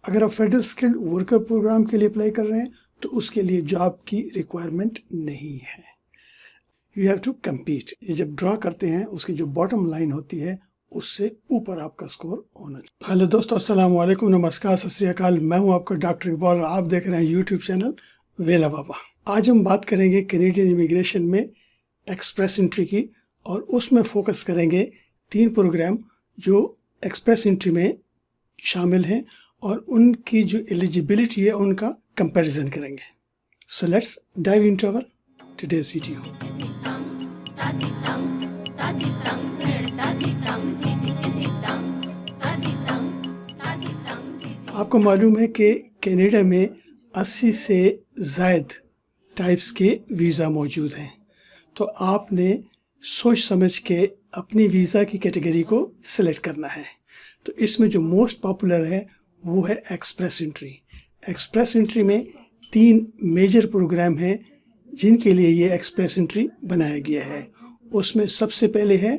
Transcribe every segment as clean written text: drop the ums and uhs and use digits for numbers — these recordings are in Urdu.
اگر آپ فیڈرل اسکلڈ ورکر پروگرام کے لیے اپلائی کر رہے ہیں تو اس کے لیے جاب کی ریکوائرمنٹ نہیں ہے. You have to compete. یہ جب ڈرا کرتے ہیں اس کی جو باٹم لائن ہوتی ہے اس سے اوپر آپ کا اسکور ہونا چاہیے. ہیلو دوستو، السلام علیکم، نمسکار، ست سری اکال. میں ہوں آپ کا ڈاکٹر اقبال اور آپ دیکھ رہے ہیں یوٹیوب چینل ویلا بابا. آج ہم بات کریں گے کینیڈین امیگریشن میں ایکسپریس انٹری کی، اور اس میں فوکس کریں گے 3 پروگرام جو ایکسپریس انٹری میں شامل ہیں اور ان کی جو ایلیجیبلٹی ہے ان کا کمپیریزن کریں گے. سو لیٹس ڈائیو انٹو اور ٹوڈیز ویڈیو. آپ کو معلوم ہے کہ کینیڈا میں 80 سے زائد ٹائپس کے ویزا موجود ہیں، تو آپ نے سوچ سمجھ کے اپنی ویزا کی کیٹیگری کو سلیکٹ کرنا ہے. تو اس میں جو موسٹ پاپولر ہے وہ ہے ایکسپریس انٹری. ایکسپریس انٹری میں 3 میجر پروگرام ہیں جن کے لیے یہ ایکسپریس انٹری بنایا گیا ہے. اس میں سب سے پہلے ہے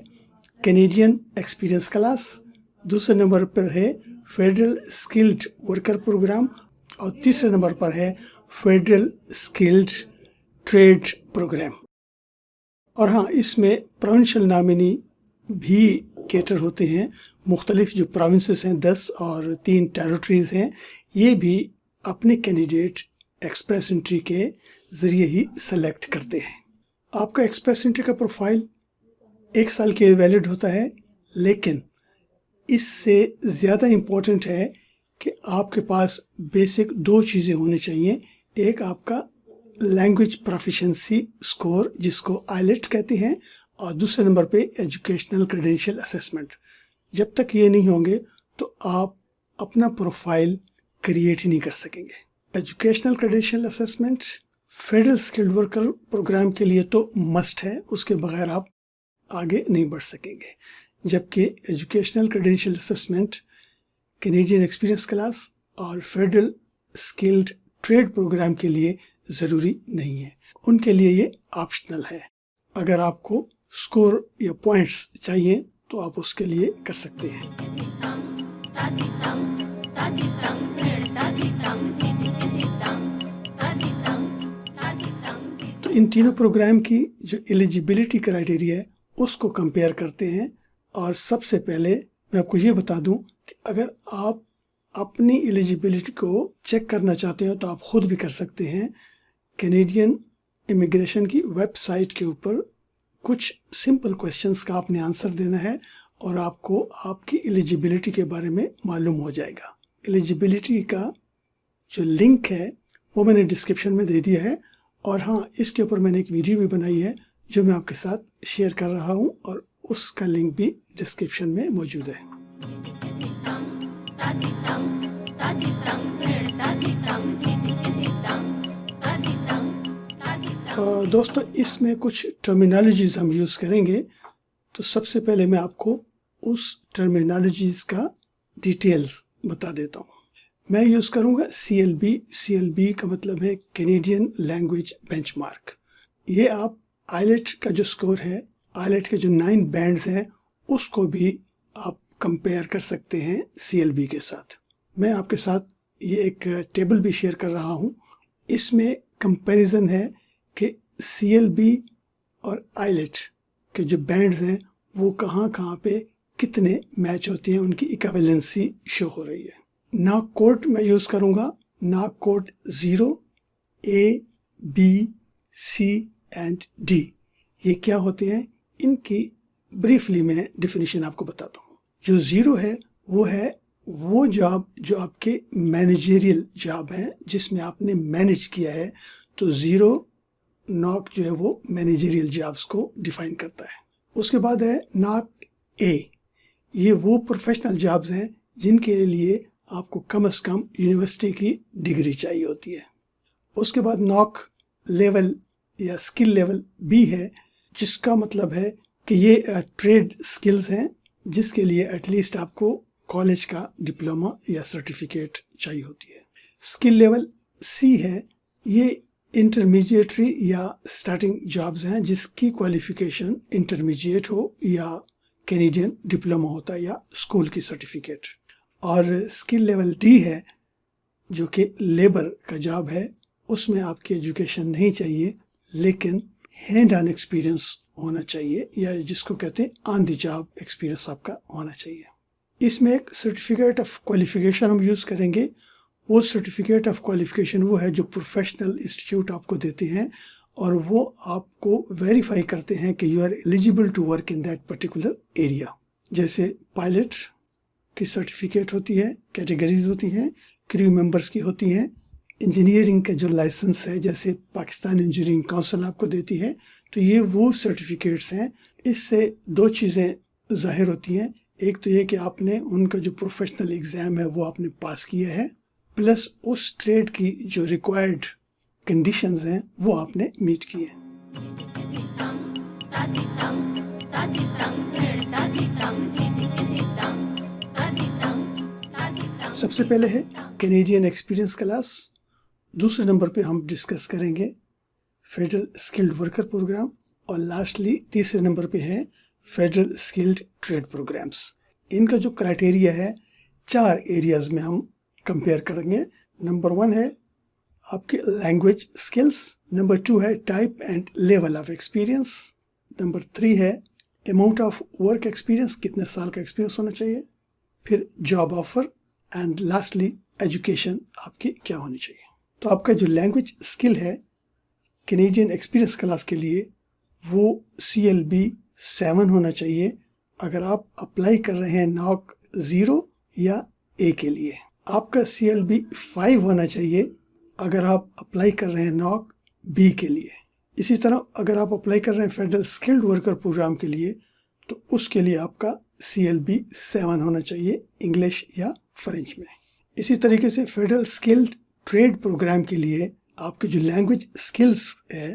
کینیڈین ایکسپیرینس کلاس، دوسرے نمبر پر ہے فیڈرل اسکلڈ ورکر پروگرام، اور تیسرے نمبر پر ہے فیڈرل اسکلڈ ٹریڈ پروگرام. اور ہاں، اس میں پروونشل نامنی بھی کیٹر ہوتے ہیں. مختلف جو پروونسز ہیں 10 اور 3 ٹیریٹریز ہیں، یہ بھی اپنے کینڈیڈیٹ ایکسپریس انٹری کے ذریعے ہی سلیکٹ کرتے ہیں. آپ کا ایکسپریس انٹری کا پروفائل 1 سال کے ویلڈ ہوتا ہے، لیکن اس سے زیادہ امپورٹنٹ ہے کہ آپ کے پاس بیسک 2 چیزیں ہونی چاہیے. ایک آپ کا لینگویج پروفیشنسی اسکور، جس کو آئیلیٹ کہتے ہیں، اور دوسرے نمبر پہ ایجوکیشنل کریڈینشیل اسیسمنٹ. جب تک یہ نہیں ہوں گے تو آپ اپنا پروفائل کریٹ ہی نہیں کر سکیں گے. Educational credential assessment federal skilled worker program کے لیے تو مسٹ ہے، اس کے بغیر آپ آگے نہیں بڑھ سکیں گے. جبکہ educational credential assessment Canadian experience class اور فیڈرل اسکلڈ ٹریڈ پروگرام کے لیے ضروری نہیں ہے، ان کے لیے یہ آپشنل ہے. اگر آپ کو اسکور یا پوائنٹس چاہیے تو آپ اس کے لیے کر سکتے ہیں. تو ان تینوں پروگرام کی جو ایلیجیبلٹی کرائٹیریا ہے اس کو کمپیئر کرتے ہیں. اور سب سے پہلے میں آپ کو یہ بتا دوں کہ اگر آپ اپنی ایلیجیبلٹی کو چیک کرنا چاہتے ہیں تو آپ خود بھی کر سکتے ہیں. کینیڈین امیگریشن کی ویب سائٹ کے اوپر کچھ سمپل کویسچنس کا آپ نے آنسر دینا ہے اور آپ کو آپ کی ایلیجیبلٹی کے بارے میں معلوم ہو جائے گا. ایلیجیبلٹی کا جو لنک ہے وہ میں نے ڈسکرپشن میں دے دیا ہے، اور ہاں، اس کے اوپر میں نے ایک ویڈیو بھی بنائی ہے جو میں آپ کے ساتھ شیئر کر رہا ہوں، اور اس کا لنک بھی ڈسکرپشن میں موجود ہے. دوستو، اس میں کچھ ٹرمینالوجیز ہم یوز کریں گے. تو سب سے پہلے میں آپ کو اس ٹرمینالوجیز کا ڈیٹیلز بتا دیتا ہوں. میں یوز کروں گا CLB. CLB کا مطلب ہے کینیڈین لینگویج بینچ مارک. یہ آپ آئیلیٹ کا جو سکور ہے، آئیلیٹ کے جو 9 بینڈز ہیں، اس کو بھی آپ کمپیئر کر سکتے ہیں CLB کے ساتھ. میں آپ کے ساتھ یہ ایک ٹیبل بھی شیئر کر رہا ہوں. اس میں کمپیریزن ہے کہ CLB اور آئیلیٹ کے جو بینڈز ہیں وہ کہاں پہ کتنے میچ ہوتے ہیں، ان کی ایکویلنسی شو ہو رہی ہے. ناک کوڈ میں یوز کروں گا NOC code 0 A B C and D. یہ کیا ہوتے ہیں، ان کی بریفلی میں ڈیفینیشن آپ کو بتاتا ہوں. جو 0 ہے وہ جاب جو آپ کے مینیجریل جاب ہیں، جس میں آپ نے مینیج کیا ہے. تو 0 ناک جو ہے وہ مینیجریل جابس کو ڈیفائن کرتا ہے. اس کے بعد ہے ناک A. یہ وہ پروفیشنل جابز ہیں جن کے لیے آپ کو کم از کم یونیورسٹی کی ڈگری چاہیے ہوتی ہے. اس کے بعد ناک لیول یا اسکل لیول B ہے، جس کا مطلب ہے کہ یہ ٹریڈ سکلز ہیں جس کے لیے ایٹ لیسٹ آپ کو کالج کا ڈپلومہ یا سرٹیفکیٹ چاہیے ہوتی ہے. اسکل لیول C ہے، یہ انٹرمیڈیٹری یا اسٹارٹنگ جابز ہیں جس کی کوالیفیکیشن انٹرمیڈیٹ ہو یا کینیڈین ڈپلومہ ہوتا ہے یا اسکول کی سرٹیفکیٹ. اور اسکل لیول D ہے جو کہ لیبر کا جاب ہے اس میں آپ کی ایجوکیشن نہیں چاہیے، لیکن ہینڈ آن ایکسپیرئنس ہونا چاہیے، یا جس کو کہتے ہیں آن دی جاب ایکسپیرئنس آپ کا ہونا چاہیے۔ اس میں ایک سرٹیفکیٹ آف کوالیفیکیشن ہم یوز کریں گے۔ وہ سرٹیفکیٹ آف کوالیفیکیشن وہ ہے جو پروفیشنل انسٹیٹیوٹ آپ کو دیتے ہیں، اور وہ آپ کو ویریفائی کرتے ہیں کہ you are eligible to work in that particular area. جیسے پائلٹ کی سرٹیفکیٹ ہوتی ہے، کیٹیگریز ہوتی ہیں، کریو ممبرس کی ہوتی ہیں، انجینئرنگ کا جو لائسنس ہے جیسے پاکستان انجینئرنگ کونسل آپ کو دیتی ہے، تو یہ وہ سرٹیفکیٹس ہیں۔ اس سے دو چیزیں ظاہر ہوتی ہیں، ایک تو یہ کہ آپ نے ان کا جو پروفیشنل ایگزام ہے وہ آپ نے پاس کیا ہے، پلس اس ٹریڈ کی جو ریکوائرڈ کنڈیشنز ہیں وہ آپ نے میٹ کیے ہیں۔ سب سے پہلے ہے کینیڈین ایکسپیرئنس کلاس، دوسرے نمبر پہ ہم ڈسکس کریں گے فیڈرل اسکلڈ ورکر پروگرام، اور لاسٹلی تیسرے نمبر پہ ہے فیڈرل اسکلڈ ٹریڈ پروگرامس۔ ان کا جو کرائٹیریا ہے 4 ایریاز میں ہم کمپیئر کریں گے۔ نمبر 1 ہے آپ کی لینگویج اسکلس، نمبر 2 ہے type and level of experience, number 3 ہے اماؤنٹ آف ورک ایکسپیرئنس، کتنے سال کا ایکسپیرئنس ہونا چاہیے، پھر job offer, and lastly education آپ کی کیا ہونی چاہیے۔ تو آپ کا جو لینگویج اسکل ہے کینیڈین ایکسپیرئنس کلاس کے لیے وہ CLB 7 ہونا چاہیے اگر آپ اپلائی کر رہے ہیں NOC 0 یا A کے لیے۔ آپ کا CLB 5 ہونا چاہیے اگر آپ اپلائی کر رہے ہیں NOC B کے لیے۔ اسی طرح اگر آپ اپلائی کر رہے ہیں فیڈرل اسکلڈ ورکر پروگرام کے لیے تو اس کے لیے آپ کا CLB 7 ہونا چاہیے انگلش یا فرینچ میں۔ اسی طریقے سے فیڈرل اسکلڈ ٹریڈ پروگرام کے لیے آپ کی جو لینگویج اسکلس ہے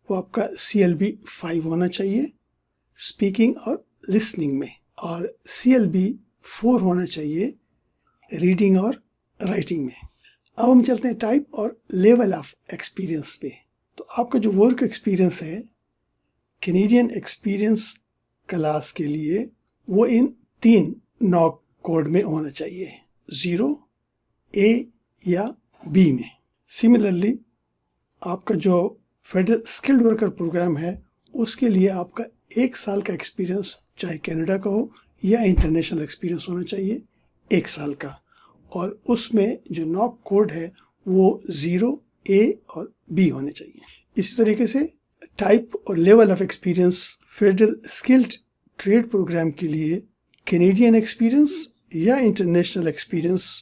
وہ آپ کا CLB 5 ہونا چاہیے اسپیکنگ اور لسننگ میں، اور CLB 4 ہونا چاہیے ریڈنگ اور رائٹنگ میں۔ اب ہم چلتے ہیں ٹائپ اور لیول آف ایکسپیرئنس پہ۔ تو آپ کا جو ورک ایکسپیرئنس ہے کینیڈین ایکسپیرئنس کلاس کے لیے وہ ان 3 NOC کوڈ میں ہونا چاہیے، 0 A یا B میں۔ سملرلی آپ کا جو فیڈرل اسکلڈ ورکر پروگرام ہے اس کے لیے آپ کا 1 سال کا ایکسپیرئنس چاہے کینیڈا کا ہو یا انٹرنیشنل ایکسپیرئنس ہونا چاہیے 1 سال کا، اور اس میں جو NOC کوڈ ہے وہ 0 A اور B ہونے چاہیے۔ اسی طریقے سے ٹائپ اور level of experience federal skilled trade program کے لیے کینیڈین ایکسپیرئنس یا انٹرنیشنل ایکسپیرئنس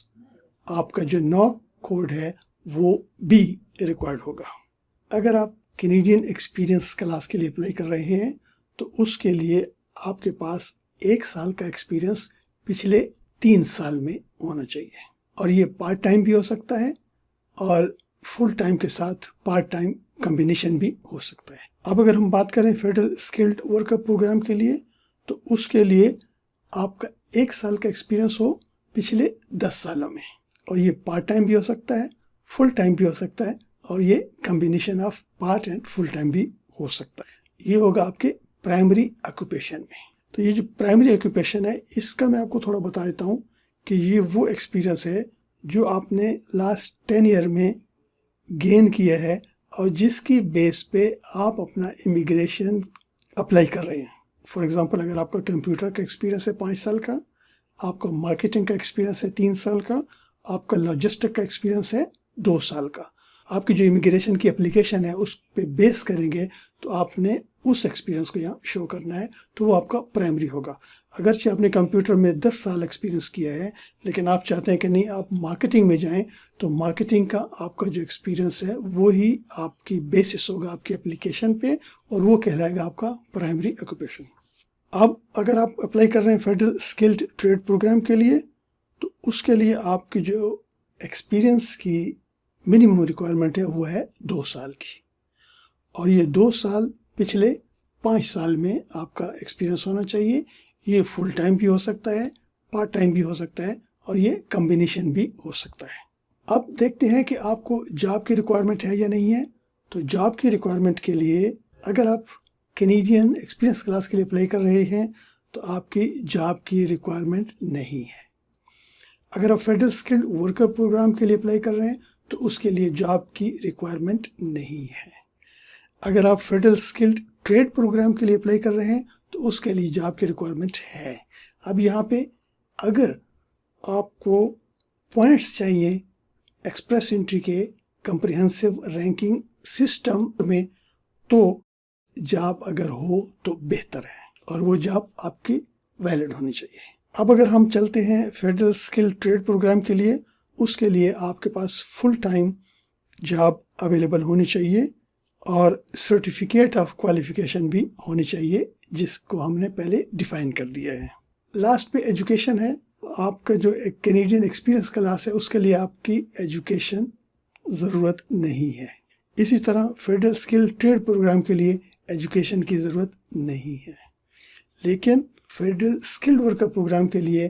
آپ کا جو NOC کوڈ ہے وہ B ریکوائرڈ ہوگا۔ اگر آپ کینیڈین ایکسپیرئنس کلاس کے لیے اپلائی کر رہے ہیں تو اس کے لیے آپ کے پاس 1 سال کا ایکسپیرئنس پچھلے 3 سال میں ہونا چاہیے، اور یہ پارٹ ٹائم بھی ہو سکتا ہے اور فل ٹائم کے ساتھ پارٹ ٹائم کمبینیشن بھی ہو سکتا ہے۔ اب اگر ہم بات کریں فیڈرل اسکلڈ ورکر پروگرام کے لیے تو اس کے لیے آپ کا 1 سال کا ایکسپیرئنس ہو پچھلے 10 سالوں میں، اور یہ پارٹ ٹائم بھی ہو سکتا ہے، فل ٹائم بھی ہو سکتا ہے، اور یہ combination of part and full time بھی ہو سکتا ہے۔ یہ ہوگا آپ کے پرائمری آکوپیشن میں۔ تو یہ جو پرائمری آکوپیشن ہے اس کا میں آپ کو تھوڑا بتا دیتا ہوں کہ یہ وہ ایکسپیرئنس ہے جو آپ نے لاسٹ 10 ایئر میں گین کیا ہے، اور جس کی بیس پہ آپ اپنا امیگریشن اپلائی کر رہے ہیں۔ فار ایگزامپل اگر آپ کا کمپیوٹر کا ایکسپیرئنس ہے 5 سال کا، آپ کا مارکیٹنگ کا ایکسپیرئنس ہے 3 سال کا، آپ کا لاجسٹک کا ایکسپیرئنس ہے 2 سال کا، آپ کی جو امیگریشن کی اپلیکیشن ہے اس پہ بیس کریں گے تو آپ نے اس ایکسپیرئنس کو یہاں شو کرنا ہے، تو وہ آپ کا پرائمری ہوگا۔ اگرچہ آپ نے کمپیوٹر میں 10 سال ایکسپیرئنس کیا ہے لیکن آپ چاہتے ہیں کہ نہیں آپ مارکیٹنگ میں جائیں، تو مارکیٹنگ کا آپ کا جو ایکسپیرئنس ہے وہی آپ کی بیسس ہوگا آپ کی اپلیکیشن پہ، اور وہ کہلائے گا آپ کا پرائمری آکوپیشن۔ اب اگر آپ اپلائی کر رہے ہیں فیڈرل اسکلڈ ٹریڈ پروگرام کے لیے تو اس کے لیے آپ کی جو ایکسپیرئنس کی منیمم ریکوائرمنٹ ہے وہ ہے 2 سال کی، اور یہ 2 سال پچھلے 5 سال میں آپ کا ایکسپیرئنس ہونا چاہیے۔ یہ فل ٹائم بھی ہو سکتا ہے، پارٹ ٹائم بھی ہو سکتا ہے، اور یہ کمبینیشن بھی ہو سکتا ہے۔ اب دیکھتے ہیں کہ آپ کو جاب کی ریکوائرمنٹ ہے یا نہیں ہے۔ تو جاب کی ریکوائرمنٹ کے لیے اگر آپ کینیڈین ایکسپیرئنس کلاس کے لیے اپلائی کر رہے ہیں تو آپ کی جاب کی ریکوائرمنٹ نہیں ہے۔ اگر آپ فیڈرل اسکلڈ ورکر پروگرام کے لیے اپلائی کر رہے ہیں تو اس کے لیے جاب کی ریکوائرمنٹ نہیں ہے. اگر آپ فیڈرل اسکلڈ ٹریڈ پروگرام کے لیے اپلائی کر رہے ہیں تو اس کے لیے جاب کی ریکوائرمنٹ ہے. اب یہاں پہ اگر آپ کو پوائنٹس چاہیے ایکسپریس انٹری کے کمپریہنسو رینکنگ سسٹم میں تو جاب اگر ہو تو بہتر ہے اور وہ جاب آپ کی ویلڈ ہونی چاہیے. اب اگر ہم چلتے ہیں فیڈرل اسکل ٹریڈ پروگرام کے لیے، اس کے لیے آپ کے پاس فل ٹائم جاب اویلیبل ہونی چاہیے اور سرٹیفکیٹ آف کوالیفیکیشن بھی ہونی چاہیے جس کو ہم نے پہلے ڈیفائن کر دیا ہے. لاسٹ پہ ایجوکیشن ہے. آپ کا جو ایک کینیڈین ایکسپیرینس کلاس ہے اس کے لیے آپ کی ایجوکیشن ضرورت نہیں ہے. اسی طرح فیڈرل اسکل ٹریڈ پروگرام کے لیے ایجوکیشن کی ضرورت نہیں ہے. لیکن فیڈرل اسکلڈ ورکر پروگرام کے لیے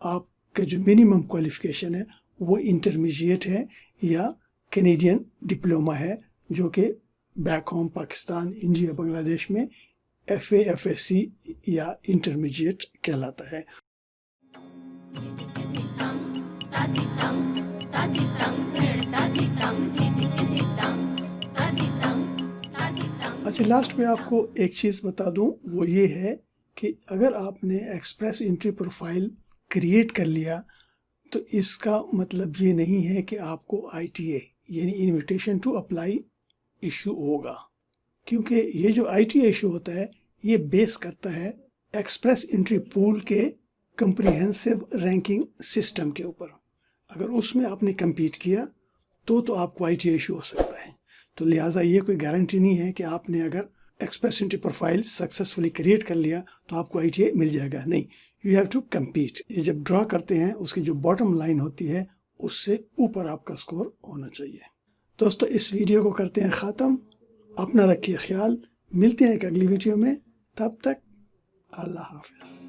آپ کا جو منیمم کوالیفیکیشن ہے وہ انٹرمیڈیٹ ہے یا کینیڈین ڈپلوما ہے، جو کہ back home Pakistan, India, Bangladesh میں F A, F S C یا انٹرمیڈیٹ کہلاتا ہے. اچھا، لاسٹ میں آپ کو ایک چیز بتا دوں، وہ یہ ہے کہ اگر آپ نے ایکسپریس انٹری پروفائل کریٹ کر لیا تو اس کا مطلب یہ نہیں ہے کہ آپ کو آئی ٹی اے یعنی انویٹیشن ٹو اپلائی ایشو ہوگا، کیونکہ یہ جو آئی ٹی اے ایشو ہوتا ہے یہ بیس کرتا ہے ایکسپریس انٹری پول کے کمپریہنسو رینکنگ سسٹم کے اوپر. اگر اس میں آپ نے کمپیٹ کیا تو آپ کو آئی ٹی اے ایشو ہو سکتا ہے. تو لہٰذا یہ کوئی گارنٹی نہیں ہے کہ آپ نے اگر express entry profile successfully create کر لیا تو آپ کو آئی ٹی اے مل جائے گا. نہیں، یو ہیو ٹو کمپیٹ. یہ جب ڈرا کرتے ہیں اس کی جو باٹم لائن ہوتی ہے اس سے اوپر آپ کا اسکور ہونا چاہیے. دوستو، اس ویڈیو کو کرتے ہیں ختم. اپنا رکھیے خیال، ملتے ہیں ایک اگلی ویڈیو میں. تب تک اللہ حافظ.